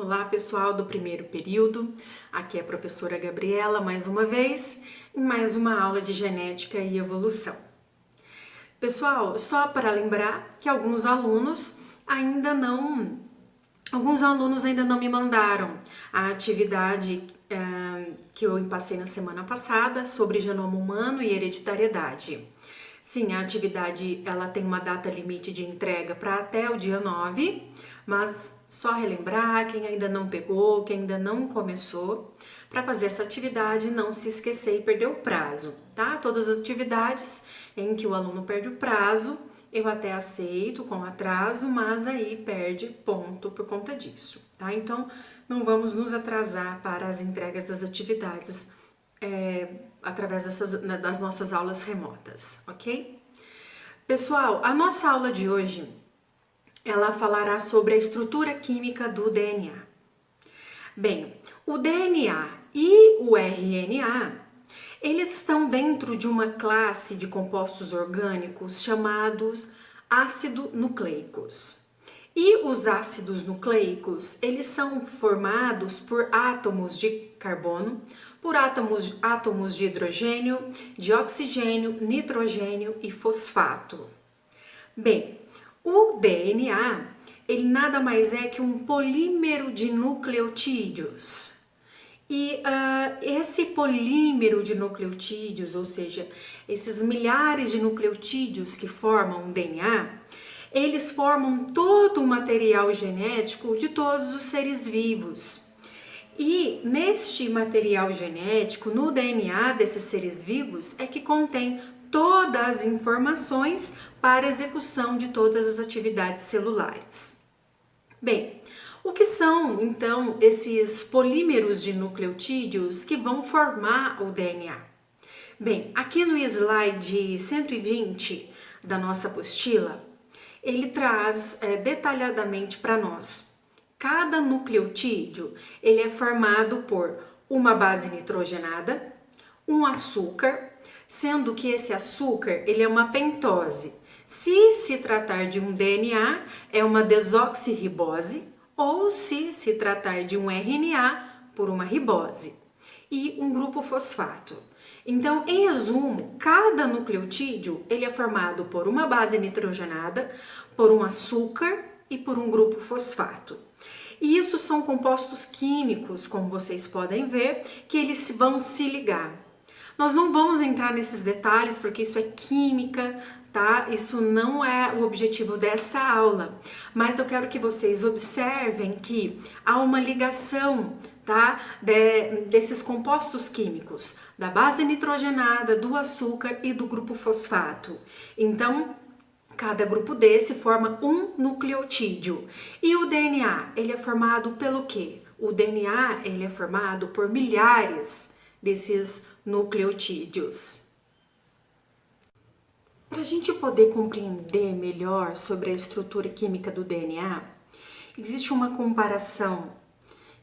Olá, pessoal do primeiro período. Aqui é a professora Gabriela, mais uma vez, em mais uma aula de genética e evolução. Pessoal, só para lembrar que alguns alunos ainda não me mandaram a atividade que eu passei na semana passada sobre genoma humano e hereditariedade. Sim, a atividade ela tem uma data limite de entrega para até o dia 9, mas só relembrar quem ainda não pegou, quem ainda não começou, para fazer essa atividade não se esquecer e perder o prazo, tá? Todas as atividades em que o aluno perde o prazo, eu até aceito com atraso, mas aí perde ponto por conta disso, tá? Então, não vamos nos atrasar para as entregas das atividades através das nossas aulas remotas, ok? Pessoal, a nossa aula de hoje, ela falará sobre a estrutura química do DNA. Bem, o DNA e o RNA, eles estão dentro de uma classe de compostos orgânicos chamados ácidos nucleicos. E os ácidos nucleicos, eles são formados por átomos de carbono, por átomos de hidrogênio, de oxigênio, nitrogênio e fosfato. Bem, o DNA, ele nada mais é que um polímero de nucleotídeos. E esse polímero de nucleotídeos, ou seja, esses milhares de nucleotídeos que formam o DNA, eles formam todo o material genético de todos os seres vivos. E neste material genético, no DNA desses seres vivos, é que contém todas as informações para a execução de todas as atividades celulares. Bem, o que são, então, esses polímeros de nucleotídeos que vão formar o DNA? Bem, aqui no slide 120 da nossa apostila, ele traz detalhadamente para nós. Cada nucleotídeo, ele é formado por uma base nitrogenada, um açúcar, sendo que esse açúcar, ele é uma pentose. Se tratar de um DNA, é uma desoxirribose, ou se tratar de um RNA, por uma ribose, e um grupo fosfato. Então, em resumo, cada nucleotídeo ele é formado por uma base nitrogenada, por um açúcar e por um grupo fosfato. E isso são compostos químicos, como vocês podem ver, que eles vão se ligar. Nós não vamos entrar nesses detalhes porque isso é química, tá? Isso não é o objetivo dessa aula, mas eu quero que vocês observem que há uma ligação, tá? Desses compostos químicos, da base nitrogenada, do açúcar e do grupo fosfato. Então, cada grupo desse forma um nucleotídeo. E o DNA, ele é formado pelo quê? O DNA, ele é formado por milhares desses nucleotídeos. Para a gente poder compreender melhor sobre a estrutura química do DNA, existe uma comparação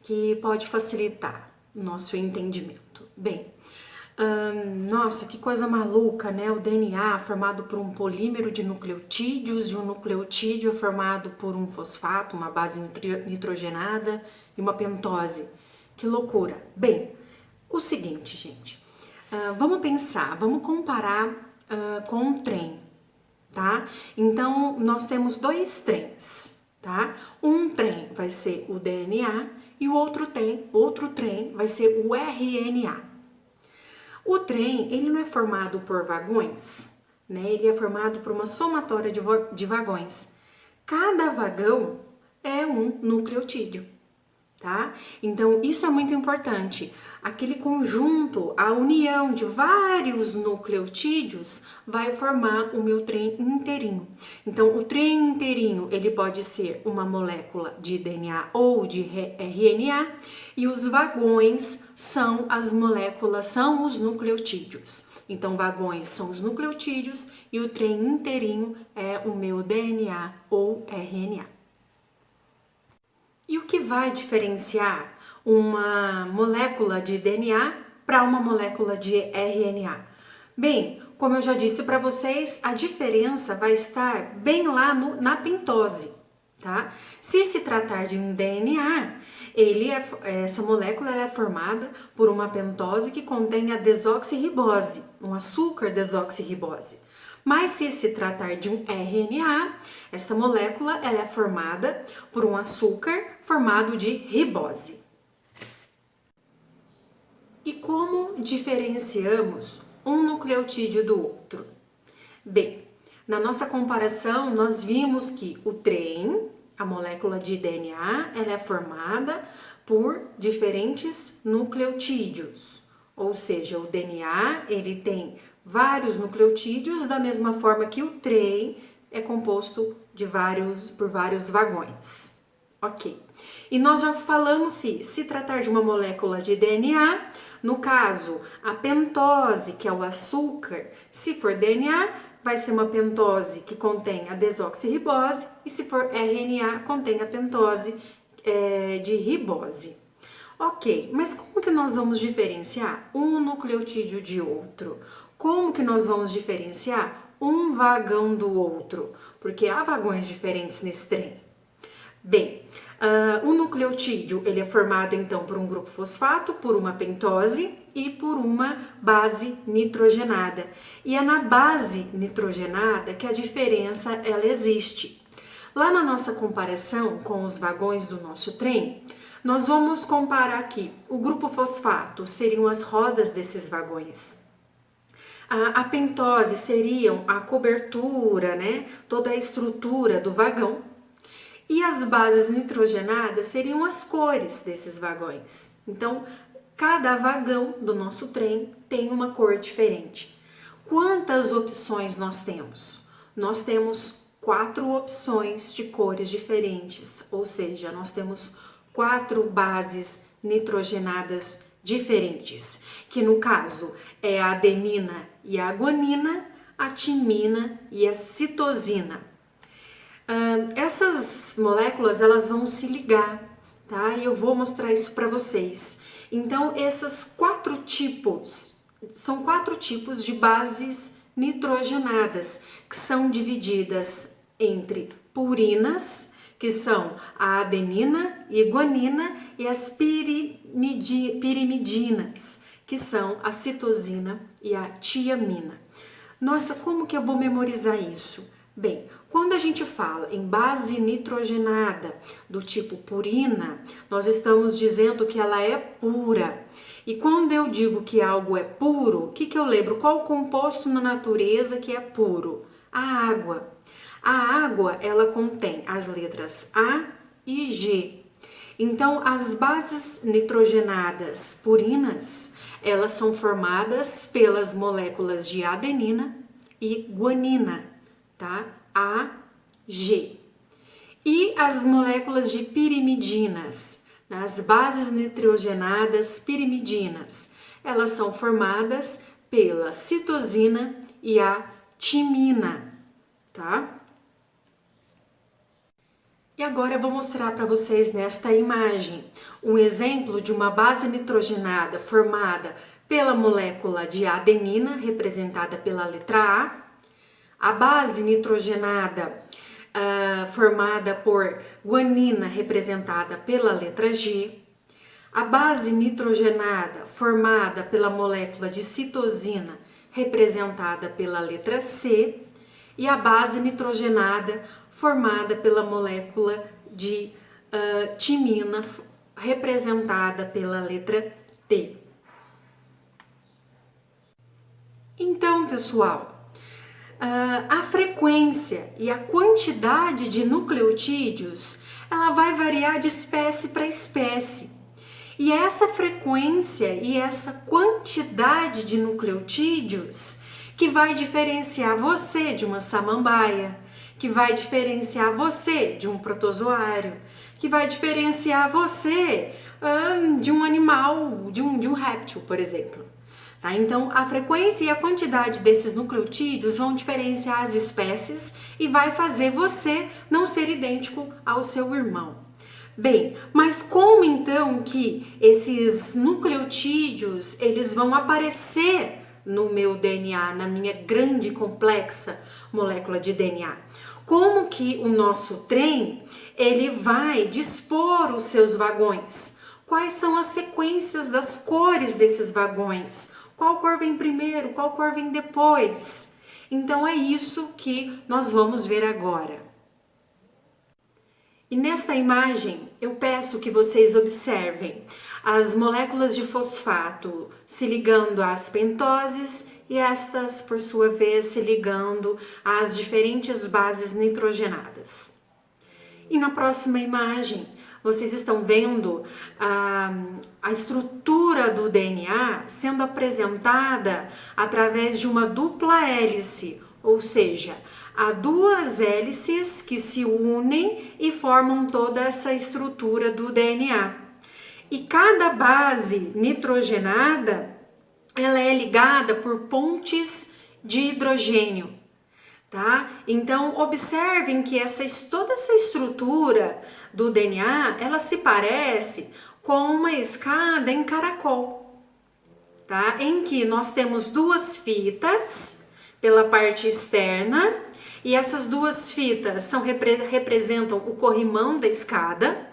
que pode facilitar o nosso entendimento. Bem, nossa, que coisa maluca, né? O DNA é formado por um polímero de nucleotídeos e um nucleotídeo é formado por um fosfato, uma base nitrogenada e uma pentose. Que loucura! Bem, o seguinte, gente, vamos pensar, vamos comparar com um trem, tá? Então, nós temos dois trens, tá? Um trem vai ser o DNA e o outro trem vai ser o RNA. O trem, ele não é formado por vagões, né? Ele é formado por uma somatória de vagões. Cada vagão é um nucleotídeo, tá? Então, isso é muito importante. Aquele conjunto, a união de vários nucleotídeos vai formar o meu trem inteirinho. Então, o trem inteirinho, ele pode ser uma molécula de DNA ou de RNA, e os vagões são as moléculas, são os nucleotídeos. Então, vagões são os nucleotídeos e o trem inteirinho é o meu DNA ou RNA. E o que vai diferenciar uma molécula de DNA para uma molécula de RNA? Bem, como eu já disse para vocês, a diferença vai estar bem lá na pentose, tá? Se se tratar de um DNA, essa molécula é formada por uma pentose que contém a desoxirribose, um açúcar desoxirribose. Mas se se tratar de um RNA, essa molécula ela é formada por um açúcar formado de ribose. E como diferenciamos um nucleotídeo do outro? Bem, na nossa comparação, nós vimos que o trem, a molécula de DNA, ela é formada por diferentes nucleotídeos. Ou seja, o DNA, ele tem vários nucleotídeos, da mesma forma que o trem é composto por vários vagões. Ok. E nós já falamos se tratar de uma molécula de DNA, no caso, a pentose, que é o açúcar, se for DNA, vai ser uma pentose que contém a desoxirribose, e se for RNA, contém a pentose de ribose. Ok, mas como que nós vamos diferenciar um nucleotídeo de outro? Como que nós vamos diferenciar um vagão do outro? Porque há vagões diferentes nesse trem. Bem, o nucleotídeo ele é formado então por um grupo fosfato, por uma pentose e por uma base nitrogenada. E é na base nitrogenada que a diferença ela existe. Lá na nossa comparação com os vagões do nosso trem, nós vamos comparar aqui. O grupo fosfato seriam as rodas desses vagões. A pentose seriam a cobertura, né? Toda a estrutura do vagão. E as bases nitrogenadas seriam as cores desses vagões. Então, cada vagão do nosso trem tem uma cor diferente. Quantas opções nós temos? Nós temos 4 opções de cores diferentes, ou seja, nós temos 4 bases nitrogenadas diferentes, que no caso é a adenina e a guanina, a timina e a citosina. Essas moléculas elas vão se ligar, tá? E eu vou mostrar isso para vocês. Então, são 4 tipos de bases nitrogenadas, que são divididas entre purinas, que são a adenina e guanina, e as pirimidinas, que são a citosina e a tiamina. Nossa, como que eu vou memorizar isso? Bem, quando a gente fala em base nitrogenada do tipo purina, nós estamos dizendo que ela é pura. E quando eu digo que algo é puro, o que eu lembro? Qual o composto na natureza que é puro? A água. A água, ela contém as letras A e G. Então, as bases nitrogenadas purinas, elas são formadas pelas moléculas de adenina e guanina, tá? A, G. E as moléculas de pirimidinas, as bases nitrogenadas pirimidinas, elas são formadas pela citosina e a timina, tá? E agora eu vou mostrar para vocês nesta imagem um exemplo de uma base nitrogenada formada pela molécula de adenina, representada pela letra A base nitrogenada formada por guanina, representada pela letra G, a base nitrogenada formada pela molécula de citosina, representada pela letra C, e a base nitrogenada formada pela molécula de timina, representada pela letra T. Então, pessoal, a frequência e a quantidade de nucleotídeos, ela vai variar de espécie para espécie. E essa frequência e essa quantidade de nucleotídeos que vai diferenciar você de uma samambaia, que vai diferenciar você de um protozoário, que vai diferenciar você de um animal, de um réptil, por exemplo. Tá? Então, a frequência e a quantidade desses nucleotídeos vão diferenciar as espécies e vai fazer você não ser idêntico ao seu irmão. Bem, mas como então que esses nucleotídeos eles vão aparecer no meu DNA, na minha grande e complexa molécula de DNA? como que o nosso trem ele vai dispor os seus vagões. Quais são as sequências das cores desses vagões? Qual cor vem primeiro? Qual cor vem depois? Então é isso que nós vamos ver agora. E nesta imagem eu peço que vocês observem as moléculas de fosfato se ligando às pentoses e estas, por sua vez, se ligando às diferentes bases nitrogenadas. E na próxima imagem, vocês estão vendo a estrutura do DNA sendo apresentada através de uma dupla hélice, ou seja, há duas hélices que se unem e formam toda essa estrutura do DNA. E cada base nitrogenada, ela é ligada por pontes de hidrogênio. Tá? Então, observem que toda essa estrutura do DNA, ela se parece com uma escada em caracol, tá? Em que nós temos duas fitas pela parte externa e essas duas fitas representam o corrimão da escada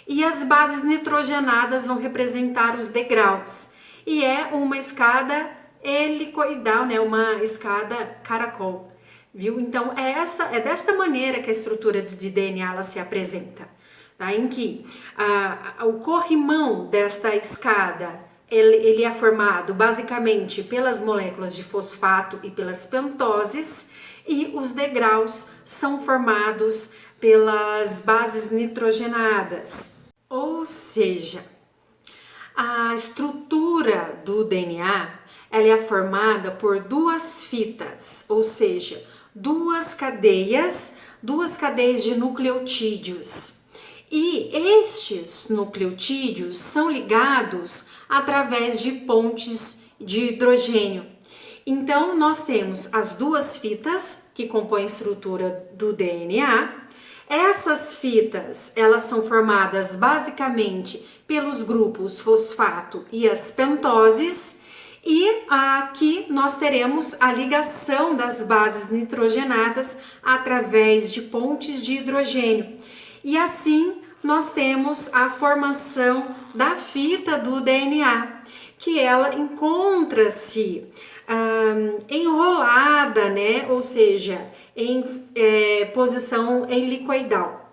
e as bases nitrogenadas vão representar os degraus. E é uma escada helicoidal, né? Uma escada caracol. Viu? Então, é desta maneira que a estrutura de DNA ela se apresenta, tá? Em que o corrimão desta escada ele é formado basicamente pelas moléculas de fosfato e pelas pentoses, e os degraus são formados pelas bases nitrogenadas. Ou seja, a estrutura do DNA ela é formada por duas fitas, ou seja, duas cadeias de nucleotídeos. E estes nucleotídeos são ligados através de pontes de hidrogênio. Então, nós temos as duas fitas que compõem a estrutura do DNA. Essas fitas, elas são formadas basicamente pelos grupos fosfato e as pentoses. E aqui nós teremos a ligação das bases nitrogenadas através de pontes de hidrogênio. E assim nós temos a formação da fita do DNA, que ela encontra-se enrolada, né? Ou seja, em posição helicoidal.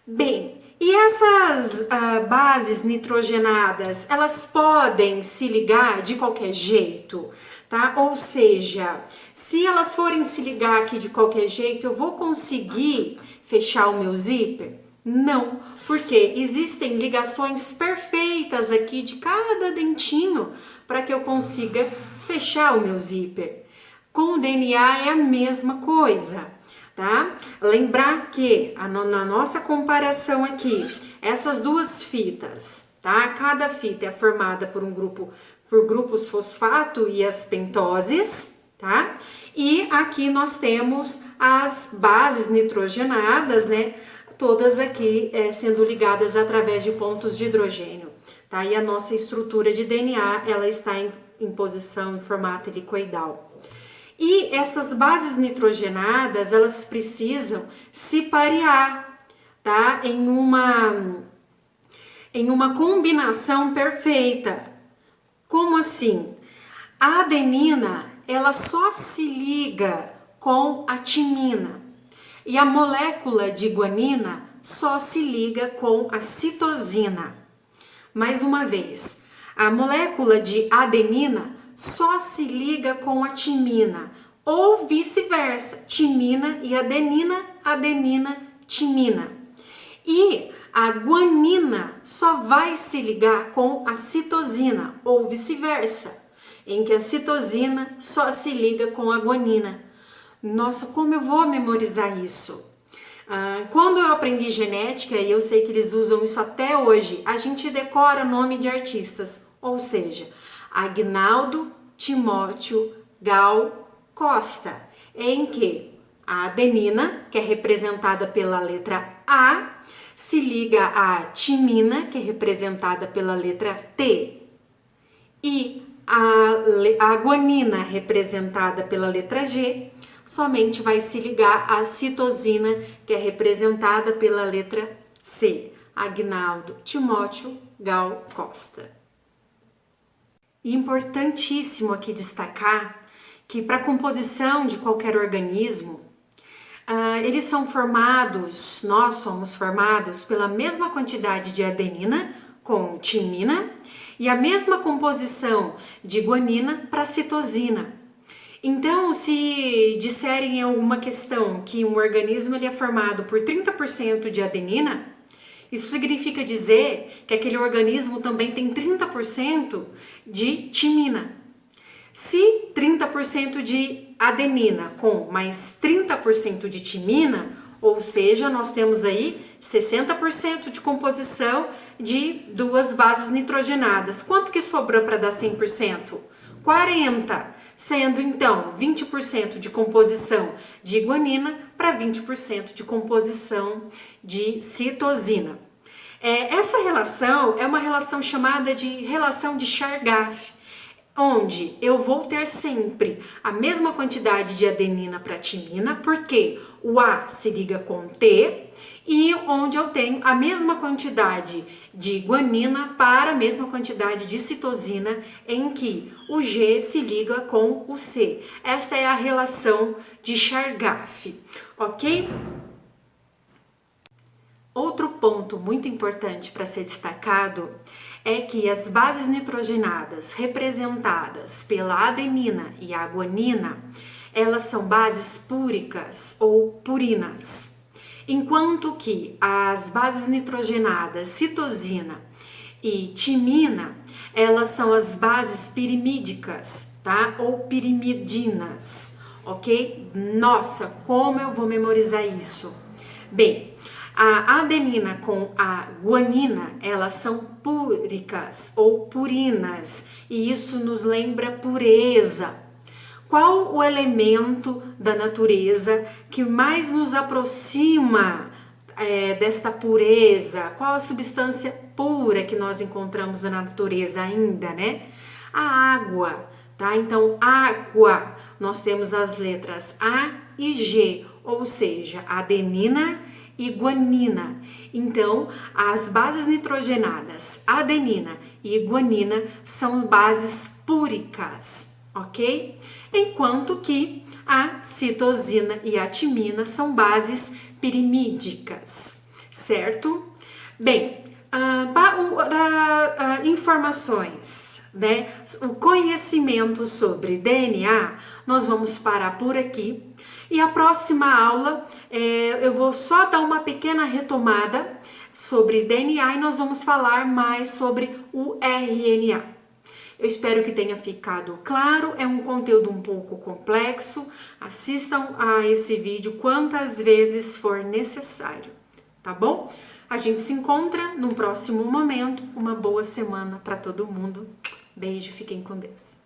Bem, e essas bases nitrogenadas, elas podem se ligar de qualquer jeito, tá? Ou seja, se elas forem se ligar aqui de qualquer jeito, eu vou conseguir fechar o meu zíper? Não, porque existem ligações perfeitas aqui de cada dentinho para que eu consiga fechar o meu zíper. Com o DNA é a mesma coisa. Tá? Lembrar que na nossa comparação aqui, essas duas fitas, tá? Cada fita é formada por grupos fosfato e as pentoses, tá? E aqui nós temos as bases nitrogenadas, né? Todas aqui sendo ligadas através de pontos de hidrogênio, tá? E a nossa estrutura de DNA, ela está em posição em formato helicoidal. E essas bases nitrogenadas, elas precisam se parear, tá? Em uma combinação perfeita. Como assim? A adenina, ela só se liga com a timina. E a molécula de guanina só se liga com a citosina. Mais uma vez, a molécula de adenina só se liga com a timina, ou vice-versa, timina e adenina, adenina, timina. E a guanina só vai se ligar com a citosina, ou vice-versa, em que a citosina só se liga com a guanina. Nossa, como eu vou memorizar isso? Quando eu aprendi genética, e eu sei que eles usam isso até hoje, a gente decora nome de artistas, ou seja, Agnaldo Timóteo Gal Costa, em que a adenina, que é representada pela letra A, se liga à timina, que é representada pela letra T, e a guanina, representada pela letra G, somente vai se ligar à citosina, que é representada pela letra C. Agnaldo Timóteo Gal Costa. E importantíssimo aqui destacar que para a composição de qualquer organismo, eles são formados, nós somos formados pela mesma quantidade de adenina com timina e a mesma composição de guanina para citosina. Então, se disserem em alguma questão que um organismo ele é formado por 30% de adenina, isso significa dizer que aquele organismo também tem 30% de timina. Se 30% de adenina com mais 30% de timina, ou seja, nós temos aí 60% de composição de duas bases nitrogenadas. Quanto que sobrou para dar 100%? 40%, sendo então 20% de composição de guanina para 20% de composição de citosina. Essa relação é uma relação chamada de relação de Chargaff, onde eu vou ter sempre a mesma quantidade de adenina para timina, porque o A se liga com T, e onde eu tenho a mesma quantidade de guanina para a mesma quantidade de citosina, em que o G se liga com o C. Esta é a relação de Chargaff, ok? Outro ponto muito importante para ser destacado é que as bases nitrogenadas representadas pela adenina e a guanina, elas são bases púricas ou purinas, enquanto que as bases nitrogenadas citosina e timina, elas são as bases pirimídicas, tá? Ou pirimidinas, ok? Nossa, como eu vou memorizar isso? Bem, a adenina com a guanina, elas são púricas ou purinas, e isso nos lembra pureza. Qual o elemento da natureza que mais nos aproxima desta pureza? Qual a substância pura que nós encontramos na natureza ainda, né? A água, tá? Então, água, nós temos as letras A e G, ou seja, adenina e guanina. Então, as bases nitrogenadas, adenina e guanina, são bases púricas, ok? Enquanto que a citosina e a timina são bases pirimídicas, certo? Bem, informações, né? O conhecimento sobre DNA, nós vamos parar por aqui. E a próxima aula eu vou só dar uma pequena retomada sobre DNA e nós vamos falar mais sobre o RNA. Eu espero que tenha ficado claro, é um conteúdo um pouco complexo. Assistam a esse vídeo quantas vezes for necessário, tá bom? A gente se encontra no próximo momento. Uma boa semana para todo mundo. Beijo, fiquem com Deus.